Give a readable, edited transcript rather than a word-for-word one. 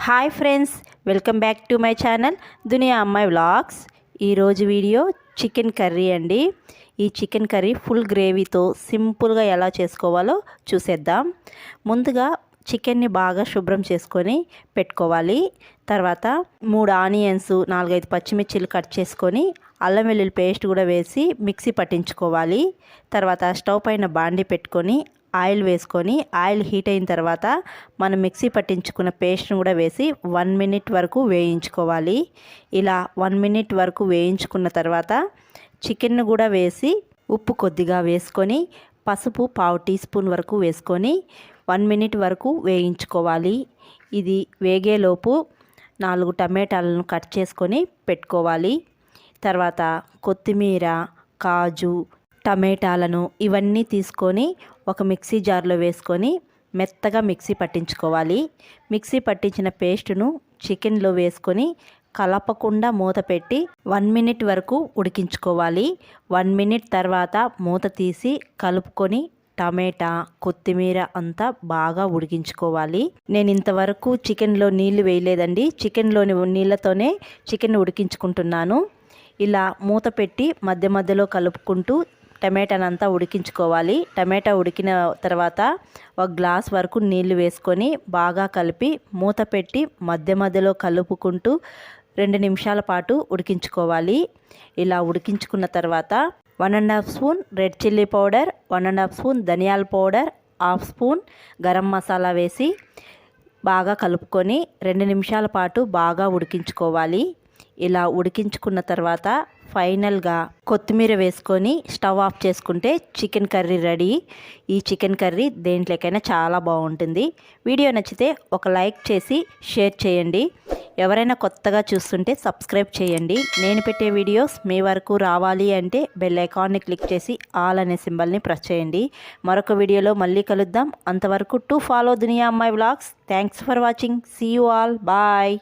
Hi friends, welcome back to my channel Duniya Ammayi vlogs. ఈరోజు video chicken curry అండి. ఈ chicken curry full గ్రేవీతో సింపుల్గా ఎలా చేసుకోవాలో చూసేద్దాం. ముందుగా చికెన్ని బాగా శుభ్రం చేసుకొని పెట్టుకోవాలి. తర్వాత 3 ఆనియన్స్, 4-5 పచ్చిమిర్చిలు కట్ చేసుకొని అల్లం వెల్లుల్లి పేస్ట్ కూడా వేసి మిక్సీ పట్టించుకోవాలి. తర్వాత స్టవ్ పైన బాండి పెట్టుకొని ఆయిల్ వేసుకొని ఆయిల్ హీట్ అయిన తర్వాత మనం మిక్సీ పట్టించుకున్న పేస్ట్ను కూడా వేసి 1 మినిట్ వరకు వేయించుకోవాలి. ఇలా 1 మినిట్ వరకు వేయించుకున్న తర్వాత చికెన్ను కూడా వేసి ఉప్పు కొద్దిగా వేసుకొని పసుపు 1/2 టీ స్పూన్ వరకు వేసుకొని 1 మినిట్ వరకు వేయించుకోవాలి. ఇది వేగేలోపు 4 టమాటాలను కట్ చేసుకొని పెట్టుకోవాలి. తర్వాత కొత్తిమీర, కాజు, టమాటాలను ఇవన్నీ తీసుకొని ఒక మిక్సీ జార్లో వేసుకొని మెత్తగా మిక్సీ పట్టించుకోవాలి. మిక్సీ పట్టించిన పేస్టును చికెన్లో వేసుకొని కలపకుండా మూత పెట్టి 1 మినిట్ వరకు ఉడికించుకోవాలి. 1 మినిట్ తర్వాత మూత తీసి కలుపుకొని టమాటా, కొత్తిమీర అంతా బాగా ఉడికించుకోవాలి. నేను ఇంతవరకు చికెన్లో నీళ్లు వేయలేదండి. చికెన్లోని నీళ్ళతోనే చికెన్ ఉడికించుకుంటున్నాను. ఇలా మూత పెట్టి మధ్య మధ్యలో కలుపుకుంటూ టమాటానంతా ఉడికించుకోవాలి. టమాటా ఉడికిన తర్వాత 1 గ్లాస్ వరకు నీళ్లు వేసుకొని బాగా కలిపి మూత పెట్టి మధ్య మధ్యలో కలుపుకుంటూ 2 నిమిషాల పాటు ఉడికించుకోవాలి. ఇలా ఉడికించుకున్న తర్వాత 1½ spoon red chilli powder, 1½ spoon ధనియాల పౌడర్, 1/2 స్పూన్ గరం మసాలా వేసి బాగా కలుపుకొని 2 నిమిషాల పాటు బాగా ఉడికించుకోవాలి. ఇలా ఉడికించుకున్న తర్వాత ఫైనల్గా కొత్తిమీర వేసుకొని స్టవ్ ఆఫ్ చేసుకుంటే చికెన్ కర్రీ రెడీ. ఈ చికెన్ కర్రీ దేంట్లోకైనా చాలా బాగుంటుంది. వీడియో నచ్చితే ఒక లైక్ చేసి షేర్ చేయండి. ఎవరైనా కొత్తగా చూస్తుంటే సబ్స్క్రైబ్ చేయండి. నేను పెట్టే వీడియోస్ మీ వరకు రావాలి అంటే బెల్ ఐకాన్ని క్లిక్ చేసి ఆల్ అనే సింబల్ని ప్రెస్ చేయండి. మరొక వీడియోలో మళ్ళీ కలుద్దాం. అంతవరకు to follow Duniya Ammayi vlogs. Thanks for watching. See you all. Bye.